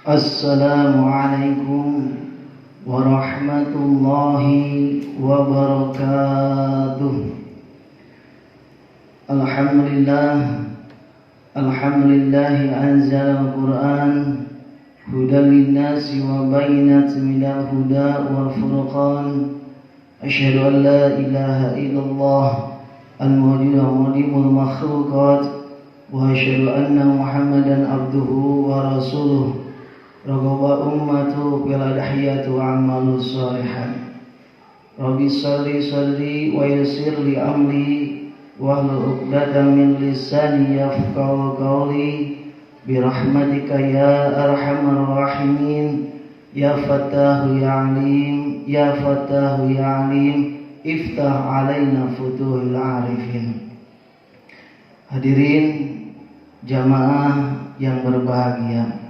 Assalamualaikum warahmatullahi wabarakatuh. Alhamdulillahi anzala al-Quran hudan linnasi wa bayyinatin minal huda wal furqan. Asyhadu an la ilaha illallah al-mawjud wa mulimul makhluqat wa asyhadu anna Muhammadan abduhu wa rasuluh. Ragaba ummatu bila dahiyatu amalu salihan. Rabbi salli wa yassir li amri wahlul 'uqdatam min lisani yafqahu qawli birahmatika ya arhamar rahimin ya Fattahu ya Alim ya Fattahu ya Alim iftah alaina futuhil arifin. Hadirin jamaah yang berbahagia,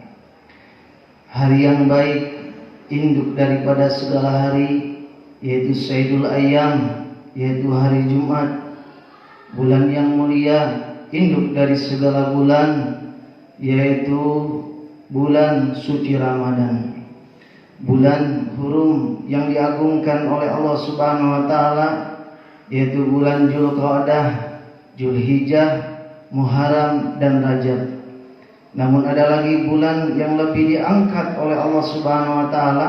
hari yang baik, induk daripada segala hari, yaitu Sayyidul Ayyam, yaitu hari Jumat. Bulan yang mulia, induk dari segala bulan, yaitu bulan suci Ramadan. Bulan hurum yang diagungkan oleh Allah Subhanahu wa taala, yaitu bulan Dzulqa'dah, Dzulhijjah, Muharram dan Rajab. Namun ada lagi bulan yang lebih diangkat oleh Allah Subhanahu wa taala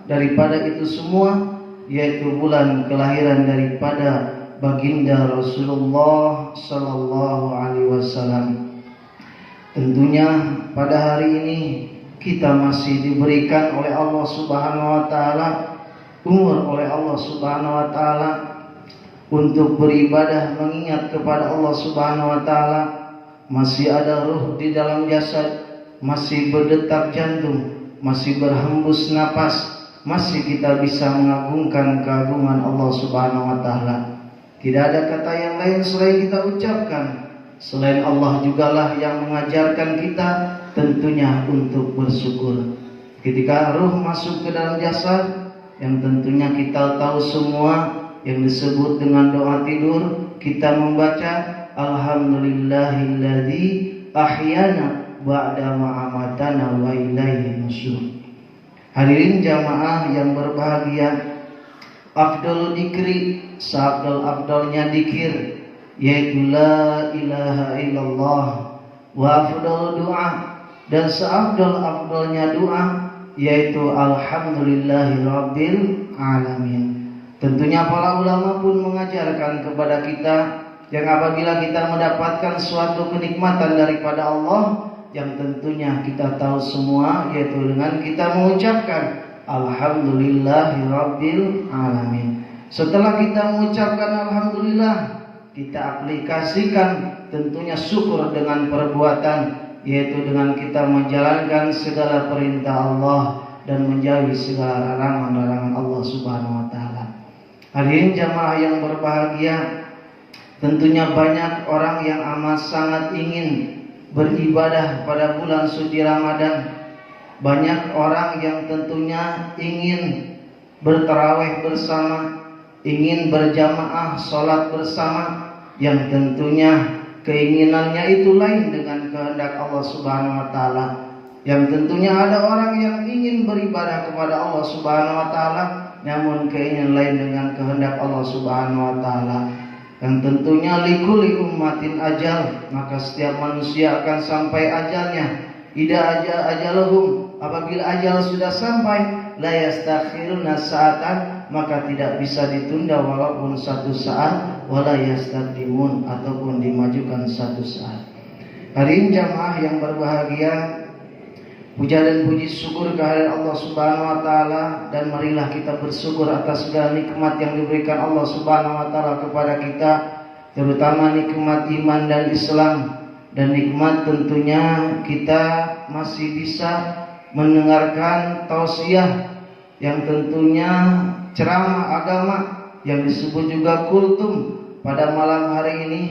daripada itu semua, yaitu bulan kelahiran daripada baginda Rasulullah sallallahu alaihi wasallam. Tentunya pada hari ini kita masih diberikan oleh Allah Subhanahu wa taala umur oleh Allah Subhanahu wa taala untuk beribadah mengingat kepada Allah Subhanahu wa taala. Masih ada ruh di dalam jasad, masih berdetak jantung, masih berhembus napas, masih kita bisa mengagungkan keagungan Allah Subhanahu wa taala. Tidak ada kata yang lain selain kita ucapkan. Selain Allah jugalah yang mengajarkan kita tentunya untuk bersyukur. Ketika ruh masuk ke dalam jasad, yang tentunya kita tahu semua yang disebut dengan doa tidur, kita membaca Alhamdulillahilladzi ahyana ba'da ma amatana wa ilaihi nusyur. Hadirin jamaah yang berbahagia, afdalul dzikri, seafdal-afdalnya dzikir yaitu la ilaha illallah, wa afdalul doa, dan seafdal-afdalnya doa yaitu alhamdulillahirabbil alamin. Tentunya para ulama pun mengajarkan kepada kita yang apabila kita mendapatkan suatu kenikmatan daripada Allah, yang tentunya kita tahu semua, yaitu dengan kita mengucapkan alhamdulillahirabbil alamin. Setelah kita mengucapkan alhamdulillah, kita aplikasikan tentunya syukur dengan perbuatan, yaitu dengan kita menjalankan segala perintah Allah dan menjauhi segala larangan-larangan Allah Subhanahu wa taala. Hadirin jamaah yang berbahagia, tentunya banyak orang yang amat sangat ingin beribadah pada bulan suci Ramadan. Banyak orang yang tentunya ingin bertarawih bersama, ingin berjamaah sholat bersama, yang tentunya keinginannya itu lain dengan kehendak Allah Subhanahu wa taala. Yang tentunya ada orang yang ingin beribadah kepada Allah Subhanahu wa taala, namun keinginan lain dengan kehendak Allah Subhanahu wa taala. Yang tentunya likulli ummatin ajal, maka setiap manusia akan sampai ajalnya. Idza ajaluhum, apabila ajal sudah sampai, la yastakhiruna sa'atan, maka tidak bisa ditunda walaupun satu saat, wala yastaqdimun, ataupun dimajukan satu saat. Hadirin jamaah yang berbahagia, puja dan puji syukur kehadirat Allah Subhanahu wa taala, dan marilah kita bersyukur atas segala nikmat yang diberikan Allah Subhanahu wa taala kepada kita, terutama nikmat iman dan Islam, dan nikmat tentunya kita masih bisa mendengarkan tausiah yang tentunya ceramah agama yang disebut juga kultum pada malam hari ini.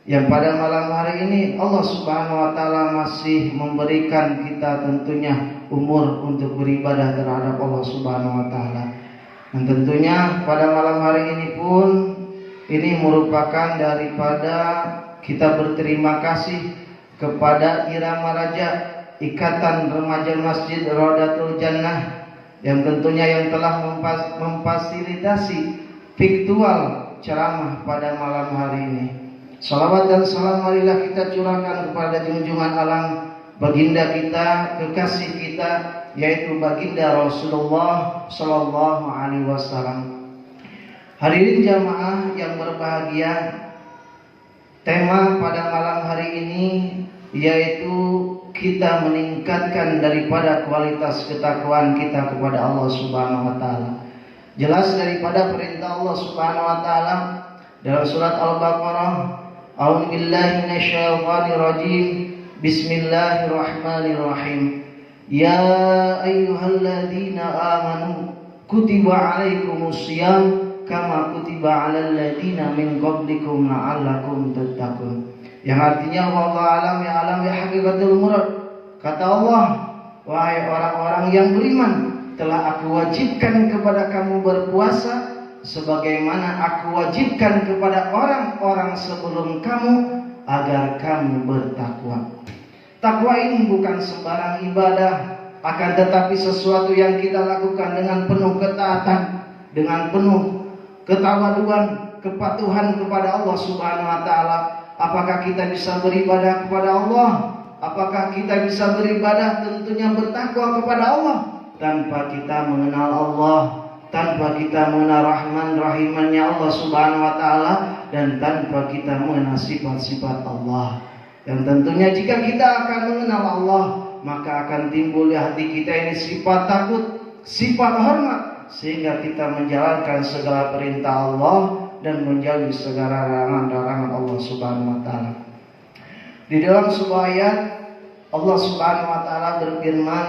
Yang pada malam hari ini Allah Subhanahu wa taala masih memberikan kita tentunya umur untuk beribadah terhadap Allah Subhanahu wa taala. Dan tentunya pada malam hari ini pun ini merupakan daripada kita berterima kasih kepada Irama Raja Ikatan Remaja Masjid Rodatul Jannah yang tentunya yang telah memfasilitasi virtual ceramah pada malam hari ini. Salawat dan salam marilah kita curahkan kepada junjungan alam baginda kita, kekasih kita, yaitu baginda Rasulullah Sallallahu Alaihi Wasallam. Hadirin jamaah yang berbahagia, tema pada malam hari ini yaitu kita meningkatkan daripada kualitas ketakwaan kita kepada Allah Subhanahu wa taala. Jelas daripada perintah Allah Subhanahu wa taala dalam surat Al-Baqarah, A'udzu billahi minasyaitonir rajim. Bismillahirrahmanirrahim. Ya ayyuhalladzina amanu kutiba 'alaikumusiyam kama kutiba 'alal ladzina min qablikum la'allakum tattaqun. Yang artinya wallahu alam ya alam ya haqiqatul murad. Kata Allah, wahai orang-orang yang beriman, telah aku wajibkan kepada kamu berpuasa sebagaimana aku wajibkan kepada orang-orang sebelum kamu agar kamu bertakwa. Takwa ini bukan sembarang ibadah, akan tetapi sesuatu yang kita lakukan dengan penuh ketaatan, dengan penuh ketawaduan, kepatuhan kepada Allah Subhanahu wa taala. Apakah kita bisa beribadah kepada Allah? Apakah kita bisa beribadah tentunya bertakwa kepada Allah tanpa kita mengenal Allah, tanpa kita mengenal Rahman Rahimannya Allah Subhanahu wa taala, dan tanpa kita mengenal sifat-sifat Allah. Dan tentunya jika kita akan mengenal Allah, maka akan timbul di hati kita ini sifat takut, sifat hormat, sehingga kita menjalankan segala perintah Allah dan menjauhi segala larangan-larangan Allah Subhanahu wa taala. Di dalam sebuah ayat Allah Subhanahu wa taala berfirman,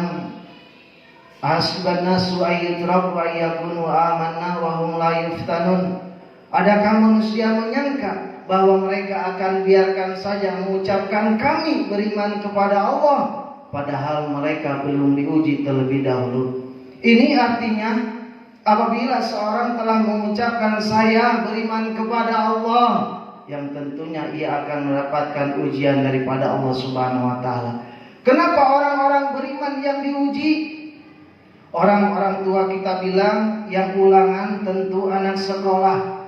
Hasban nasu ayyutraku ayyakunu amanna wa hum la yuftanun. Adakah manusia menyangka bahwa mereka akan biarkan saja mengucapkan kami beriman kepada Allah, padahal mereka belum diuji terlebih dahulu. Ini artinya apabila seorang telah mengucapkan saya beriman kepada Allah, yang tentunya ia akan mendapatkan ujian daripada Allah Subhanahu wa taala. Kenapa orang-orang beriman yang diuji? Orang-orang tua kita bilang yang ulangan tentu anak sekolah.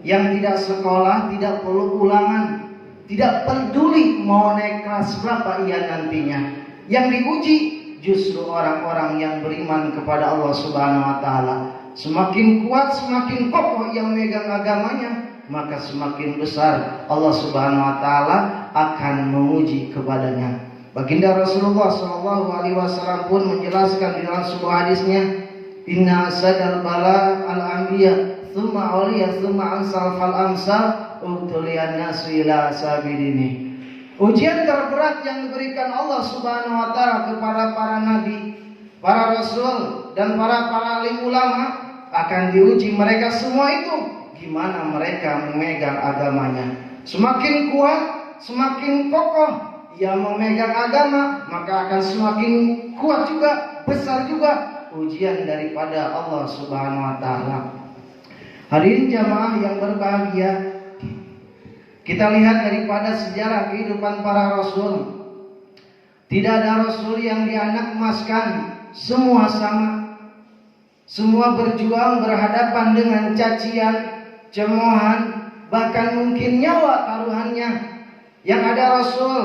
Yang tidak sekolah tidak perlu ulangan, tidak peduli mau naik kelas berapa ia nantinya. Yang diuji justru orang-orang yang beriman kepada Allah Subhanahu wa taala. Semakin kuat, semakin kokoh yang megang agamanya, maka semakin besar Allah Subhanahu wa taala akan menguji kepadanya. Baginda Rasulullah sallallahu alaihi wasallam pun menjelaskan di dalam sebuah hadisnya, inna asadal bala al-anbiya thumma awliya thumma ansal fal amsal utulian nasu ila sabidini. Ujian terberat yang diberikan Allah Subhanahu wa taala kepada para nabi, para rasul, dan para alim ulama akan diuji mereka semua itu gimana mereka memegang agamanya. Semakin kuat, semakin kokoh ia memegang agama, maka akan semakin kuat juga, besar juga ujian daripada Allah Subhanahu wa taala. Hadirin jamaah yang berbahagia, kita lihat daripada sejarah kehidupan para rasul. Tidak ada rasul yang dianak emaskan, semua sama. Semua berjuang berhadapan dengan cacian, cemoohan, bahkan mungkin nyawa taruhannya. Yang ada rasul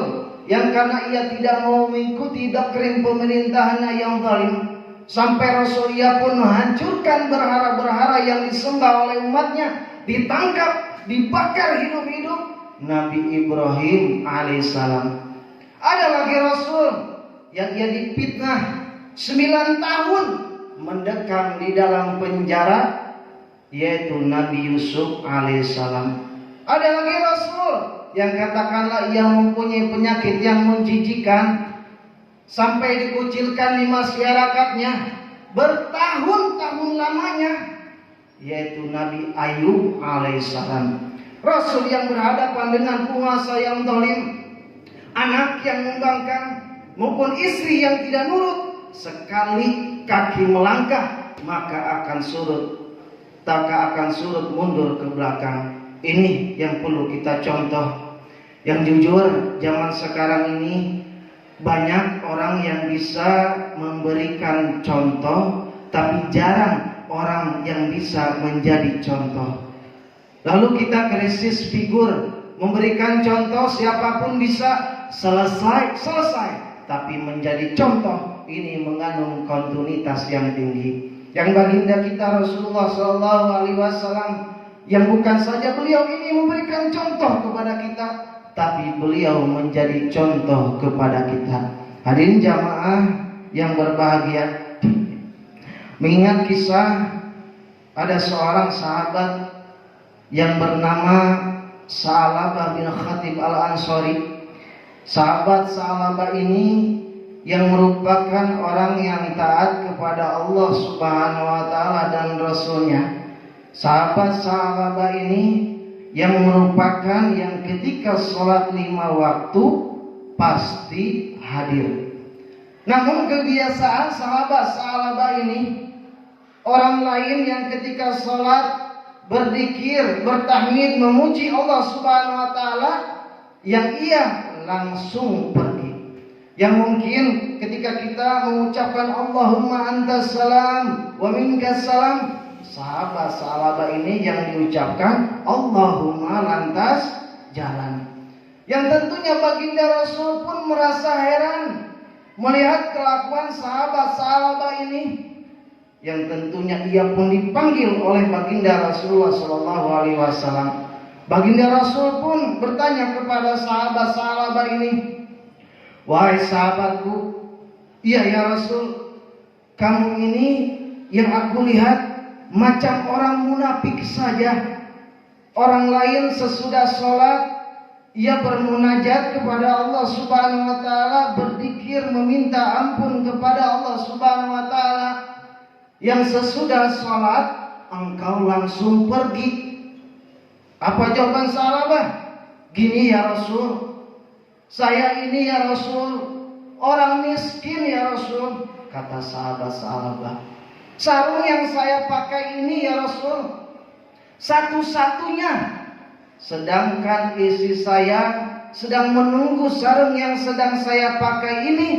yang karena ia tidak mau mengikuti doktrin pemerintahannya yang zalim, sampai Rasul ia pun menghancurkan berhala-berhala yang disembah oleh umatnya, ditangkap, dibakar hidup-hidup. Nabi Ibrahim alaihissalam. Ada lagi Rasul yang ia difitnah 9 tahun mendekam di dalam penjara, yaitu Nabi Yusuf alaihissalam. Ada lagi Rasul yang katakanlah ia mempunyai penyakit yang menjijikan, sampai dikucilkan di masyarakatnya bertahun-tahun lamanya, yaitu Nabi Ayub alaihissalam. Rasul yang berhadapan dengan penguasa yang zalim, anak yang membangkang maupun istri yang tidak nurut, sekali kaki melangkah maka akan surut, tak akan surut mundur ke belakang. Ini yang perlu kita contoh. Yang jujur zaman sekarang ini Banyak orang yang bisa memberikan contoh, tapi jarang orang yang bisa menjadi contoh. Lalu kita krisis figur, memberikan contoh siapapun bisa, selesai, tapi menjadi contoh ini mengandung kontinuitas yang tinggi. Yang baginda kita Rasulullah SAW, yang bukan saja beliau ini memberikan contoh kepada kita, tapi beliau menjadi contoh kepada kita. Hadirin jamaah yang berbahagia, mengingat kisah ada seorang sahabat yang bernama Sa'labah bin Khatib al-Ansari. Sahabat Sa'labah ini yang merupakan orang yang taat kepada Allah Subhanahu wa Ta'ala dan Rasulnya. Sahabat Sa'labah ini yang merupakan yang ketika sholat 5 waktu pasti hadir. Namun kebiasaan sahabat Sa'labah ini, orang lain yang ketika sholat berzikir, bertahmid, memuji Allah Subhanahu wa Ta'ala, yang ia langsung pergi. Yang mungkin ketika kita mengucapkan Allahumma antas salam wa minkas salam, sahabat Sa'labah ini yang diucapkan Allahumma lantas jalan. Yang tentunya baginda Rasul pun merasa heran melihat kelakuan sahabat Sa'labah ini, yang tentunya ia pun dipanggil oleh baginda Rasulullah SAW. Baginda Rasul pun bertanya kepada sahabat Sa'labah ini, wahai sahabatku, iya ya Rasul, kamu ini yang aku lihat macam orang munafik saja. Orang lain sesudah sholat ia bermunajat kepada Allah Subhanahu wa Ta'ala, berzikir meminta ampun kepada Allah Subhanahu wa Ta'ala. Yang sesudah sholat engkau langsung pergi. Apa jawaban Sa'labah? Gini ya Rasul, saya ini ya Rasul orang miskin ya Rasul. Kata sahabat Sa'labah, sarung yang saya pakai ini ya Rasul satu-satunya, sedangkan istri saya sedang menunggu sarung yang sedang saya pakai ini,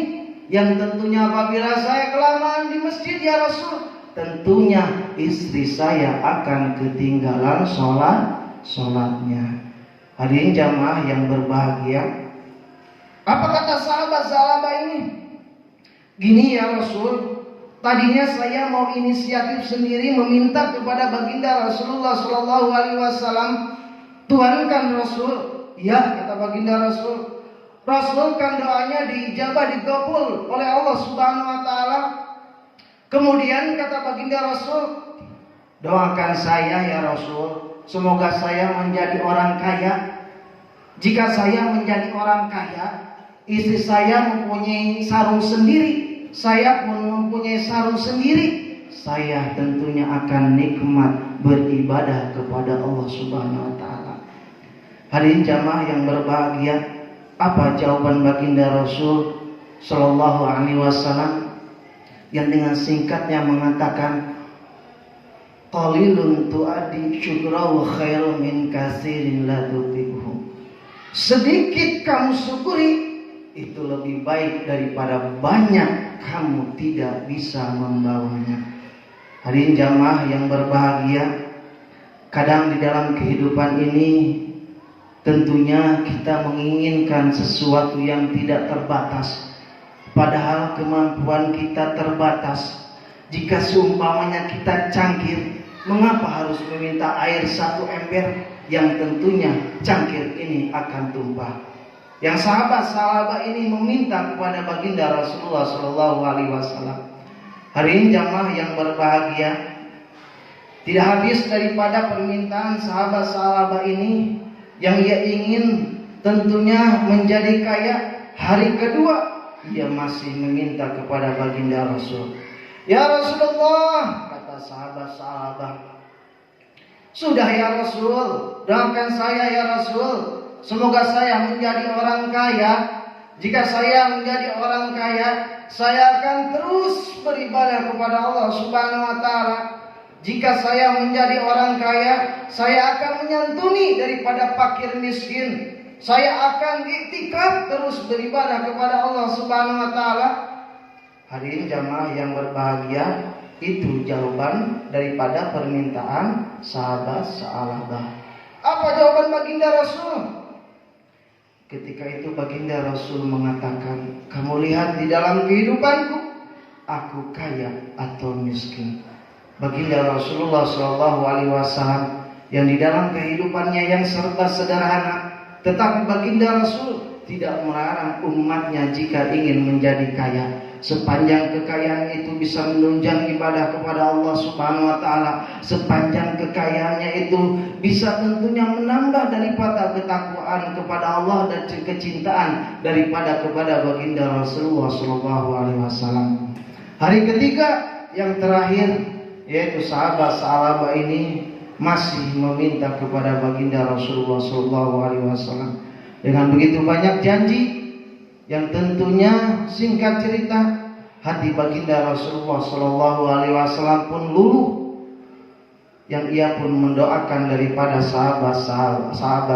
yang tentunya apabila saya kelamaan di masjid ya Rasul, tentunya istri saya akan ketinggalan sholatnya. Hadirin jamaah yang berbahagia, apa kata sahabat Sa'labah ini? Gini ya Rasul, tadinya saya mau inisiatif sendiri meminta kepada baginda Rasulullah SAW, tuhankan Rasul. Ya, kata baginda Rasul, Rasul kan doanya diijabah, dikabul oleh Allah Subhanahu wa Ta'ala. Kemudian kata baginda Rasul, doakan saya ya Rasul, semoga saya menjadi orang kaya. Jika saya menjadi orang kaya, istri saya mempunyai sarung sendiri, saya pun mempunyai sarung sendiri, saya tentunya akan nikmat beribadah kepada Allah Subhanahu wa Ta'ala. Hadirin jamaah yang berbahagia, apa jawaban baginda Rasul Sallallahu Alaihi Wasallam yang dengan singkatnya mengatakan, qalilun tu'addi syukrahu khairum min katsirin la tuti'uhu. Sedikit kamu syukuri itu lebih baik daripada banyak kamu tidak bisa membawanya. Hadirin jamaah yang berbahagia, kadang di dalam kehidupan ini tentunya kita menginginkan sesuatu yang tidak terbatas, padahal kemampuan kita terbatas. Jika seumpamanya kita cangkir, mengapa harus meminta air 1 ember yang tentunya cangkir ini akan tumpah? Yang sahabat Sa'labah ini meminta kepada baginda Rasulullah SAW. Hari ini jamaah yang berbahagia, tidak habis daripada permintaan sahabat Sa'labah ini yang ia ingin tentunya menjadi kaya. Hari kedua ia masih meminta kepada baginda Rasul. Ya Rasulullah, kata sahabat Sa'labah, sudah ya Rasul, doakan saya ya Rasul, semoga saya menjadi orang kaya. Jika saya menjadi orang kaya, saya akan terus beribadah kepada Allah Subhanahu wa Ta'ala. Jika saya menjadi orang kaya, saya akan menyantuni daripada fakir miskin. saya akan iktikaf terus beribadah kepada Allah Subhanahu wa taala. Hadirin jamaah yang berbahagia, itu jawaban daripada permintaan sahabat Sa'labah. Apa jawaban baginda Rasul? Ketika itu baginda Rasul mengatakan, kamu lihat di dalam kehidupanku, aku kaya atau miskin. Baginda Rasulullah SAW yang di dalam kehidupannya yang serba sederhana, tetapi baginda Rasul tidak melarang umatnya jika ingin menjadi kaya, sepanjang kekayaan itu bisa menunjang ibadah kepada Allah Subhanahu wa taala, sepanjang kekayaannya itu bisa tentunya menambah daripada ketakwaan kepada Allah dan kecintaan daripada kepada baginda Rasulullah SAW. Hari ketiga yang terakhir, yaitu sahabat Sa'labah ini masih meminta kepada baginda Rasulullah SAW dengan begitu banyak janji yang tentunya singkat cerita hati baginda Rasulullah SAW pun luluh, yang ia pun mendoakan daripada sahabat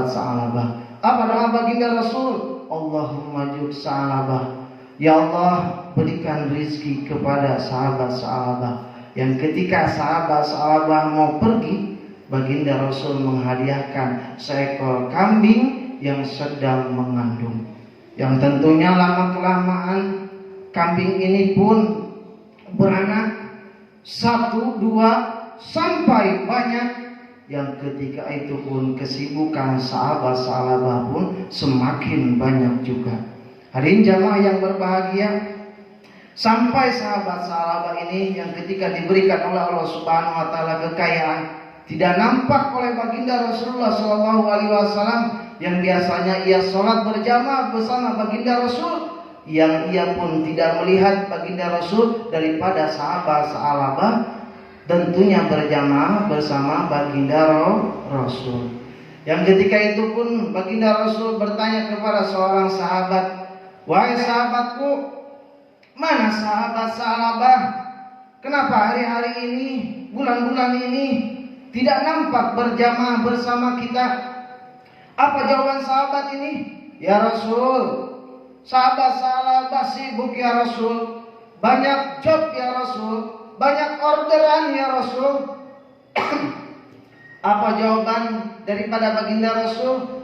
Sa'labah. Apa doa baginda Rasul? Allahumma jub Sa'labah, ya Allah berikan rizki kepada sahabat Sa'labah. Yang ketika sahabat Sa'labah mau pergi, baginda Rasul menghadiahkan seekor kambing yang sedang mengandung, yang tentunya lama-kelamaan kambing ini pun beranak 1, 2 sampai banyak, yang ketika itu pun kesibukan sahabat Sa'labah pun semakin banyak juga. Hadirin jamaah yang berbahagia, sampai sahabat Sa'labah ini yang ketika diberikan oleh Allah Subhanahu wa taala kekayaan, tidak nampak oleh baginda Rasulullah SAW yang biasanya ia sholat berjamaah bersama baginda Rasul, yang ia pun tidak melihat baginda Rasul daripada sahabat Sa'labah tentunya berjamaah bersama baginda Rasul. Yang ketika itu pun baginda Rasul bertanya kepada seorang sahabat, wahai sahabatku, mana sahabat Sa'labah? Kenapa hari-hari ini, bulan-bulan ini tidak nampak berjamaah bersama kita? Apa jawaban sahabat ini? Ya Rasul, sahabat Sa'labah sibuk ya Rasul, banyak job ya Rasul, banyak orderan ya Rasul. Apa jawaban daripada baginda Rasul?